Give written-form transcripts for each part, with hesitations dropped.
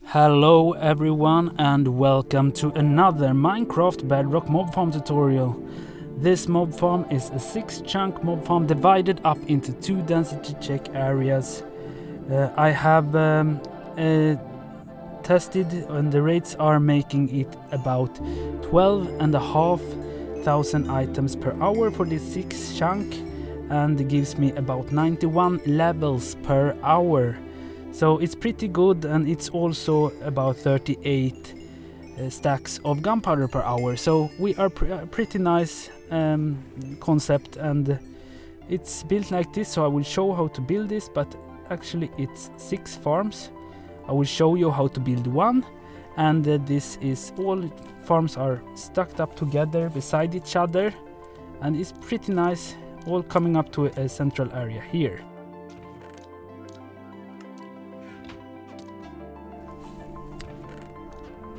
Hello everyone and welcome to another Minecraft Bedrock Mob Farm tutorial. This mob farm is a 6-chunk mob farm divided up into 2 density check areas. I have tested and the rates are making it about 12,500 items per hour for this 6 chunk, and it gives me about 91 levels per hour. So it's pretty good, and it's also about 38 stacks of gunpowder per hour. So we are pretty nice concept, and it's built like this. So I will show how to build this, but actually it's 6 farms. I will show you how to build one, and this is all farms are stacked up together beside each other, and it's pretty nice, all coming up to a central area here.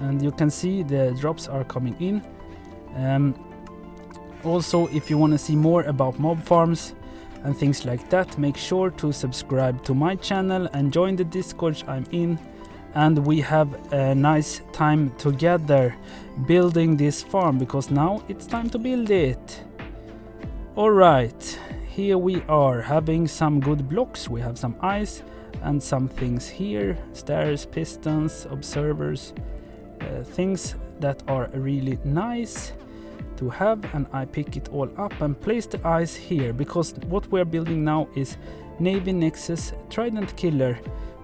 And you can see the drops are coming in. Also, if you want to see more about mob farms and things like that, make sure to subscribe to my channel and join the Discord I'm in, and we have a nice time together building this farm, because now it's time to build it. Alright, here we are having some good blocks. We have some ice and some things here, stairs, pistons, observers, things that are really nice to have, and I pick it all up and place the ice here, because what we're building now is Navy Nexus Trident Killer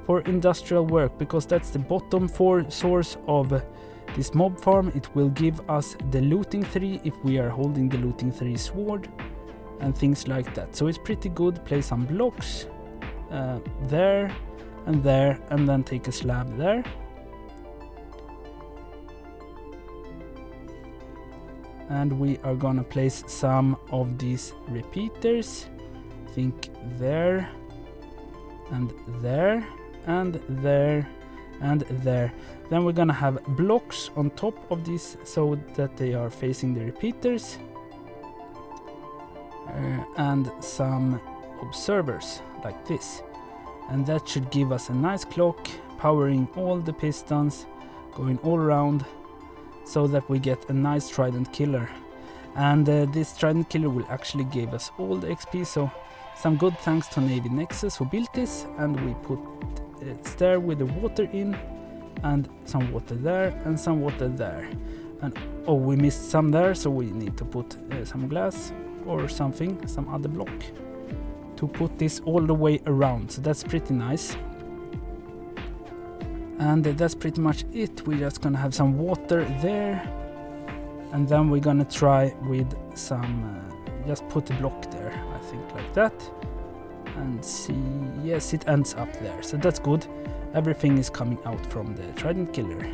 for industrial work, because that's the bottom 4 source of this mob farm. It will give us the looting 3 if we are holding the looting 3 sword and things like that. So it's pretty good. Place some blocks there, and then take a slab there. And we are gonna place some of these repeaters, I think there, and there, and there, and there. Then we're gonna have blocks on top of these so that they are facing the repeaters, and some observers like this. And that should give us a nice clock powering all the pistons, going all around, so that we get a nice trident killer. And this trident killer will actually give us all the XP, so some good thanks to Navy Nexus who built this. And we put a stair with the water in, and some water there, and some water there. And oh, we missed some there, so we need to put some glass or something, some other block, to put this all the way around. So that's pretty nice. And that's pretty much it. We're just gonna have some water there, and then we're gonna try with some just put a block there, I think, like that, and see. Yes, it ends up there, so that's good. Everything is coming out from the trident killer.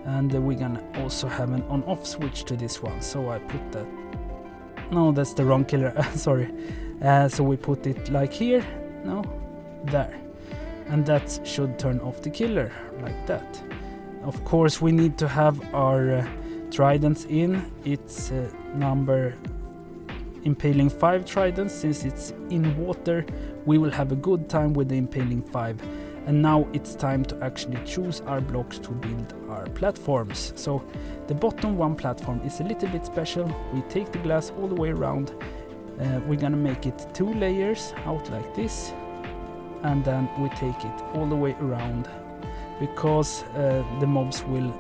And we're gonna also have an on-off switch to this one, so I put that. No, that's the wrong killer. Sorry. So we put it like here. No, there. And that should turn off the killer like that. Of course, we need to have our tridents in. It's number impaling 5 tridents. Since it's in water, we will have a good time with the impaling 5. And now it's time to actually choose our blocks to build our platforms. So the bottom one platform is a little bit special. We take the glass all the way around. We're gonna make it 2 layers out like this. And then we take it all the way around, because the mobs will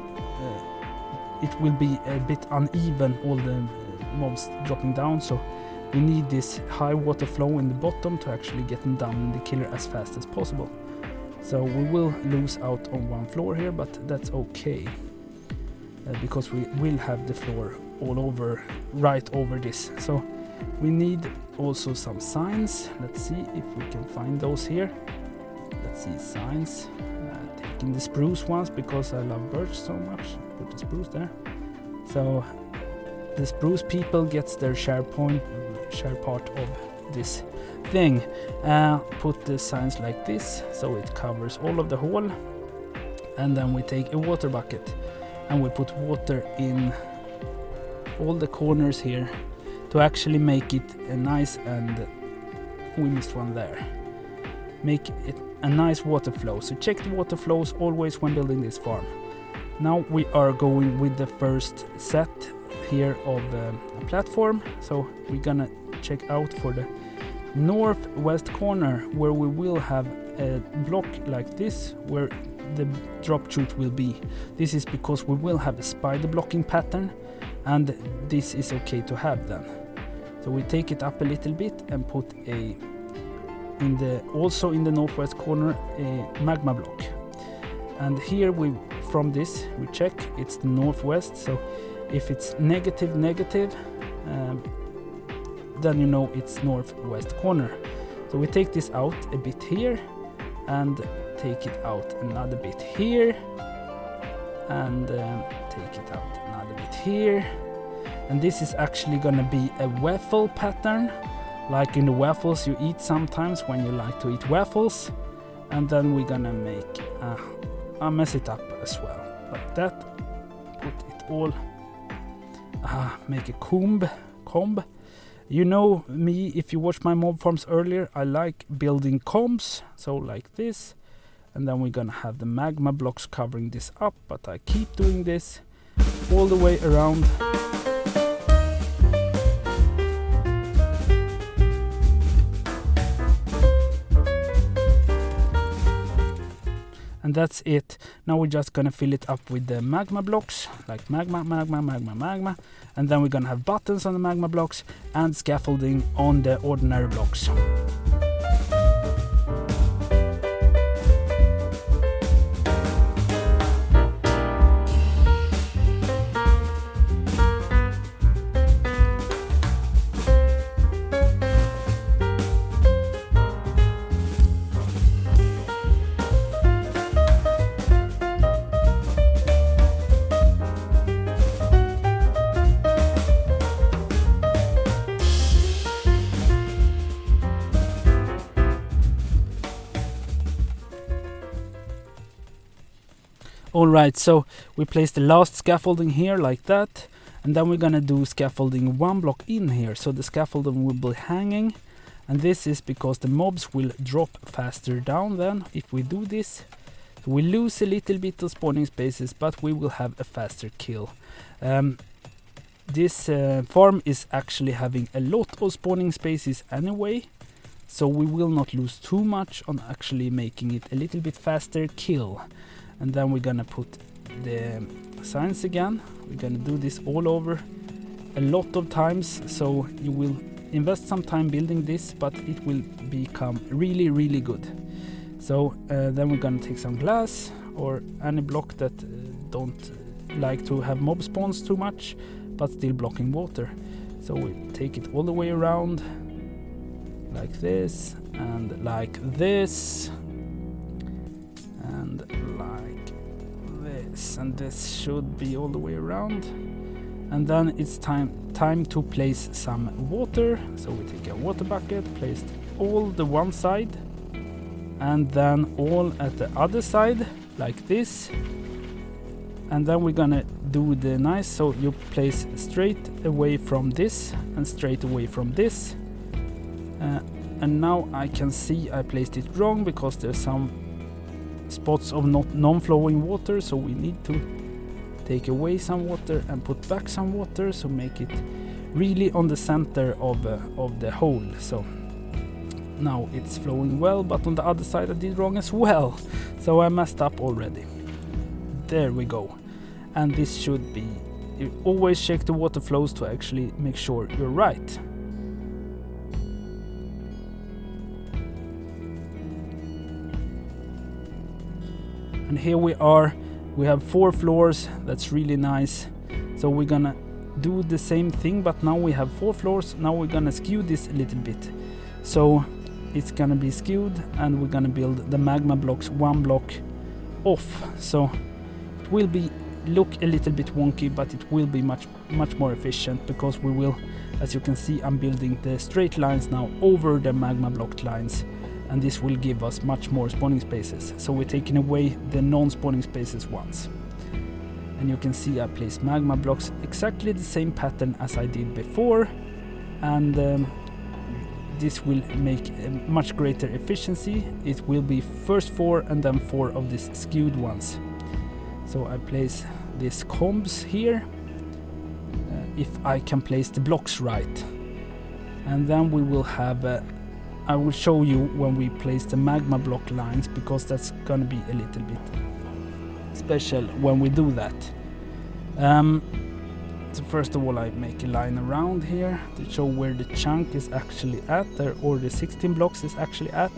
it will be a bit uneven, all the mobs dropping down, so we need this high water flow in the bottom to actually get them down in the killer as fast as possible. So we will lose out on one floor here, but that's okay, because we will have the floor all over, right over this. So we need also some signs. Let's see if we can find those here. Let's see, signs. Taking the spruce ones because I love birch so much. Put the spruce there. So the spruce people gets their share part of this thing. Put the signs like this so it covers all of the hole. And then we take a water bucket and we put water in all the corners here, to actually make it nice. And we missed one there. Make it a nice water flow. So check the water flows always when building this farm. Now we are going with the first set here of a platform. So we're gonna check out for the northwest corner, where we will have a block like this where the drop chute will be. This is because we will have a spider blocking pattern, and this is okay to have then. So we take it up a little bit and put also in the northwest corner a magma block. And here from this we check it's the northwest, so if it's negative, then you know it's northwest corner. So we take this out a bit here and take it out another bit here, and take it out another bit here. And this is actually gonna be a waffle pattern, like in the waffles you eat sometimes when you like to eat waffles. And then we're gonna make mess it up as well, like that. Put it all, make a comb. You know me, if you watched my mob farms earlier, I like building combs, so like this. And then we're gonna have the magma blocks covering this up, but I keep doing this all the way around. And that's it. Now we're just gonna fill it up with the magma blocks, like magma. And then we're gonna have buttons on the magma blocks and scaffolding on the ordinary blocks. Alright, so we place the last scaffolding here like that, and then we're gonna do scaffolding one block in here, so the scaffolding will be hanging. And this is because the mobs will drop faster down then if we do this. So we lose a little bit of spawning spaces, but we will have a faster kill. This farm is actually having a lot of spawning spaces anyway, so we will not lose too much on actually making it a little bit faster kill. And then we're gonna put the signs again. We're gonna do this all over a lot of times, so you will invest some time building this, but it will become really good. So then we're gonna take some glass or any block that don't like to have mob spawns too much, but still blocking water. So we take it all the way around like this and like this and like this, and this should be all the way around. And then it's time to place some water. So we take a water bucket, place all the one side and then all at the other side like this. And then we're gonna do the nice, so you place straight away from this and straight away from this. And now I can see I placed it wrong because there's some spots of non-flowing water, so we need to take away some water and put back some water, so make it really on the center of the hole. So now it's flowing well, but on the other side I did wrong as well, so I messed up already. There we go. And this should be, you always check the water flows to actually make sure you're right. And here we are, we have 4 floors, that's really nice. So we're gonna do the same thing, but now we have 4 floors. Now we're gonna skew this a little bit. So it's gonna be skewed, and we're gonna build the magma blocks 1 block off. So it will be look a little bit wonky, but it will be much more efficient, because we will, as you can see, I'm building the straight lines now over the magma block lines, and this will give us much more spawning spaces. So we're taking away the non-spawning spaces once. And you can see I placed magma blocks exactly the same pattern as I did before, and this will make a much greater efficiency. It will be first 4 and then 4 of these skewed ones. So I place these combs here, if I can place the blocks right. And then we will have, I will show you when we place the magma block lines, because that's gonna be a little bit special when we do that. So first of all, I make a line around here to show where the chunk is actually at, or the 16 blocks is actually at,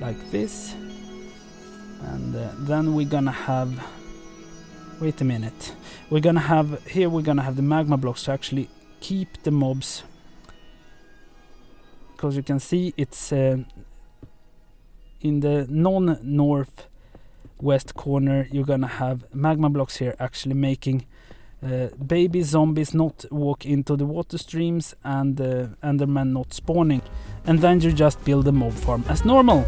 like this. And then we're gonna have, wait a minute, we're gonna have the magma blocks to actually keep the mobs, because you can see it's in the non-northwest corner. You're gonna have magma blocks here actually making baby zombies not walk into the water streams and endermen not spawning, and then you just build a mob farm as normal.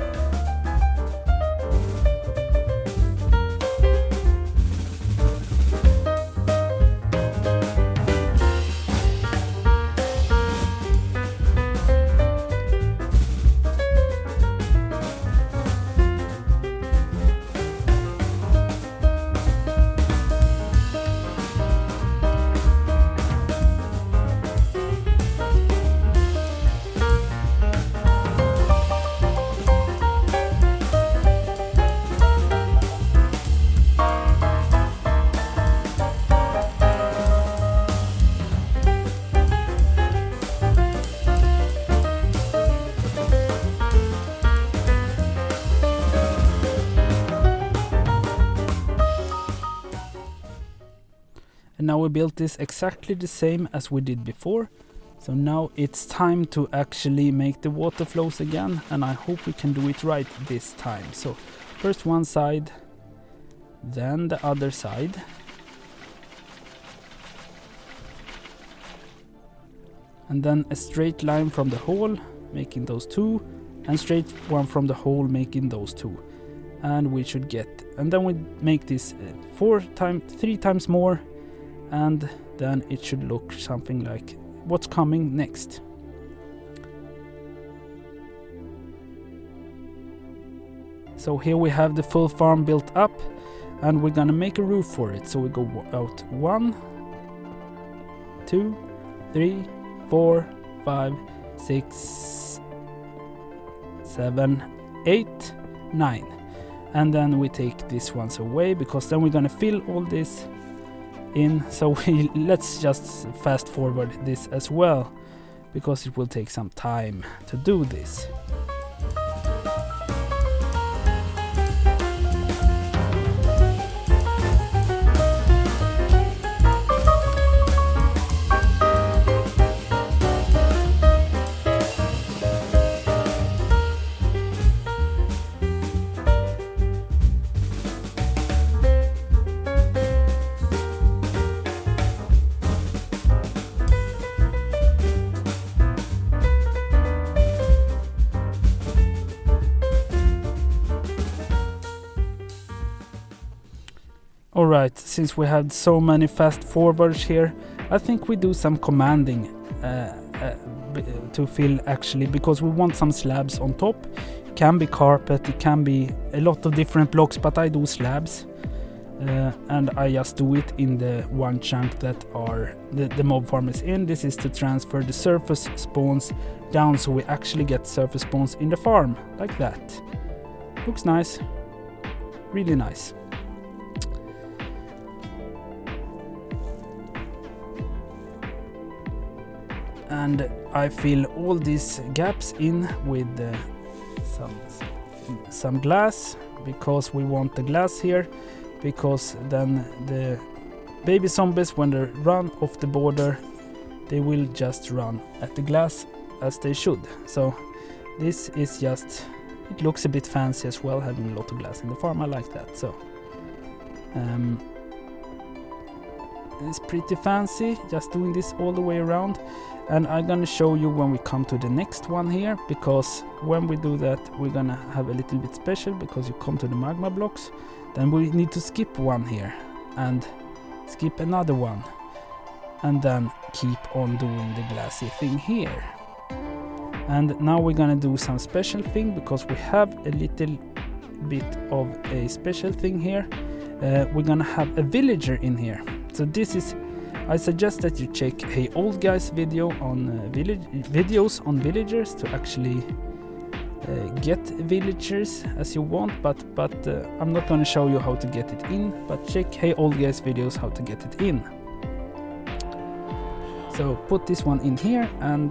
And now we built this exactly the same as we did before. So now it's time to actually make the water flows again, and I hope we can do it right this time. So first one side, then the other side. And then a straight line from the hole, making those two, and straight one from the hole, making those two. And we should get, and then we make this 3 times more, and then it should look something like what's coming next. So here we have the full farm built up, and we're gonna make a roof for it. So we go out 1, 2, 3, 4, 5, 6, 7, 8, 9. And then we take these ones away, because then we're gonna fill all this in. So let's just fast forward this as well, because it will take some time to do this. Alright, since we had so many fast forwards here, I think we do some commanding to fill actually, because we want some slabs on top. It can be carpet, it can be a lot of different blocks, but I do slabs. And I just do it in the one chunk that are the mob farm is in. This is to transfer the surface spawns down, so we actually get surface spawns in the farm, like that. Looks nice, really nice. And I fill all these gaps in with some glass, because we want the glass here, because then the baby zombies, when they run off the border, they will just run at the glass as they should. So this is just, it looks a bit fancy as well, having a lot of glass in the farm. I like that. So it's pretty fancy, just doing this all the way around. And I'm gonna show you when we come to the next one here, because when we do that, we're gonna have a little bit special, because you come to the magma blocks, then we need to skip one here and skip another one, and then keep on doing the glassy thing here. And now we're gonna do some special thing, because we have a little bit of a special thing here. We're gonna have a villager in here. So this is, I suggest that you check Hey Old Guy's video on videos on villagers to actually get villagers as you want, but I'm not gonna show you how to get it in, but check Hey Old Guy's videos how to get it in. So put this one in here, and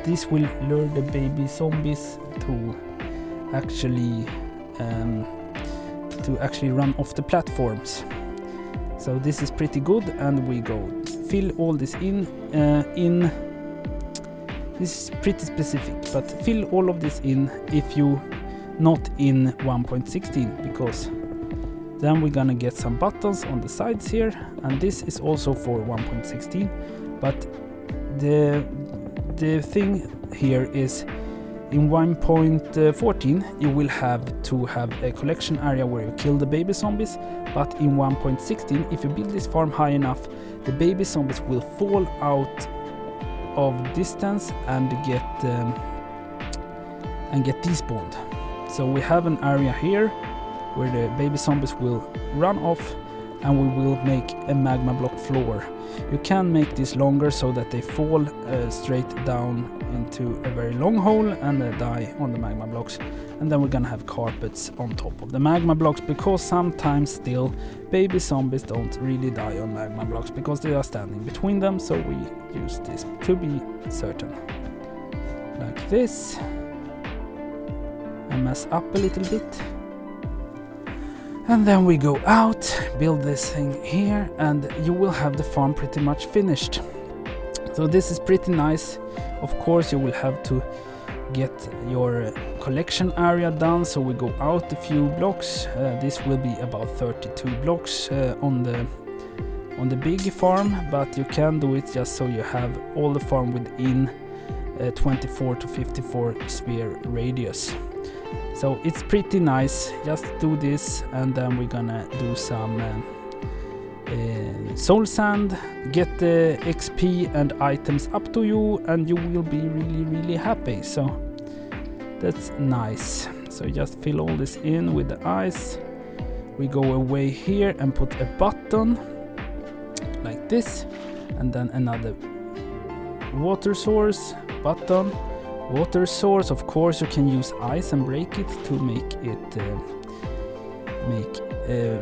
this will lure the baby zombies to actually run off the platforms. So this is pretty good, and we go fill all this in. This is pretty specific, but fill all of this in if you not in 1.16, because then we're gonna get some buttons on the sides here, and this is also for 1.16. But the thing here is, in 1.14 you will have to have a collection area where you kill the baby zombies, but in 1.16, if you build this farm high enough, the baby zombies will fall out of distance and get despawned. So we have an area here where the baby zombies will run off, and we will make a magma block floor. You can make this longer so that they fall straight down into a very long hole and die on the magma blocks. And then we're gonna have carpets on top of the magma blocks, because sometimes still baby zombies don't really die on magma blocks because they are standing between them, so we use this to be certain. Like this. And mess up a little bit. And then we go out, build this thing here, and you will have the farm pretty much finished. So this is pretty nice. Of course you will have to get your collection area done, so we go out a few blocks. This will be about 32 blocks on the big farm, but you can do it just so you have all the farm within 24 to 54 sphere radius. So it's pretty nice. Just do this, and then we're gonna do some soul sand, get the XP and items up to you, and you will be really happy. So that's nice. So just fill all this in with the ice. We go away here and put a button like this, and then another water source, button, water source. Of course you can use ice and break it to make it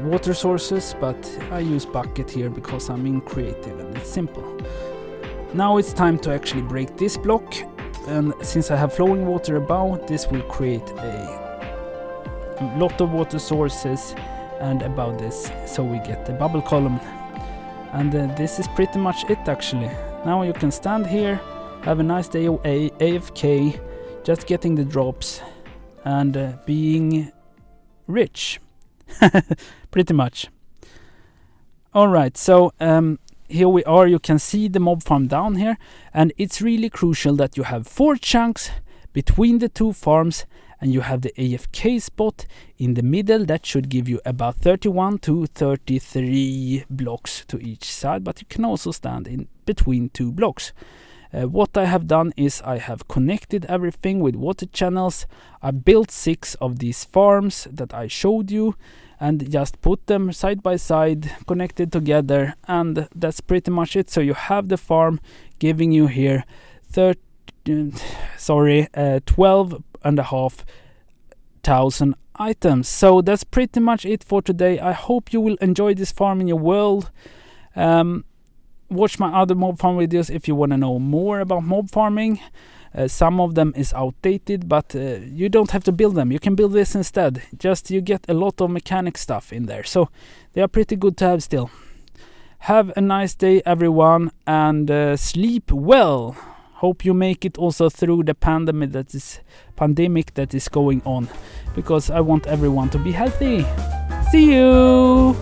water sources, but I use bucket here because I'm in creative and it's simple. Now it's time to actually break this block, and since I have flowing water above, this will create a lot of water sources and above this, so we get the bubble column. And this is pretty much it actually. Now you can stand here, have a nice day of AFK, just getting the drops and being rich. Pretty much. Alright, so here we are. You can see the mob farm down here, and it's really crucial that you have 4 chunks between the 2 farms, and you have the AFK spot in the middle. That should give you about 31 to 33 blocks to each side, but you can also stand in between 2 blocks. What I have done is I have connected everything with water channels. I built 6 of these farms that I showed you, and just put them side by side, connected together, and that's pretty much it. So you have the farm giving you here 12,500 items. So that's pretty much it for today. I hope you will enjoy this farm in your world. Watch my other mob farm videos if you want to know more about mob farming. Some of them is outdated, but you don't have to build them. You can build this instead. Just you get a lot of mechanic stuff in there, so they are pretty good to have still. Have a nice day everyone, and sleep well. Hope you make it also through the pandemic that is going on, because I want everyone to be healthy. See you.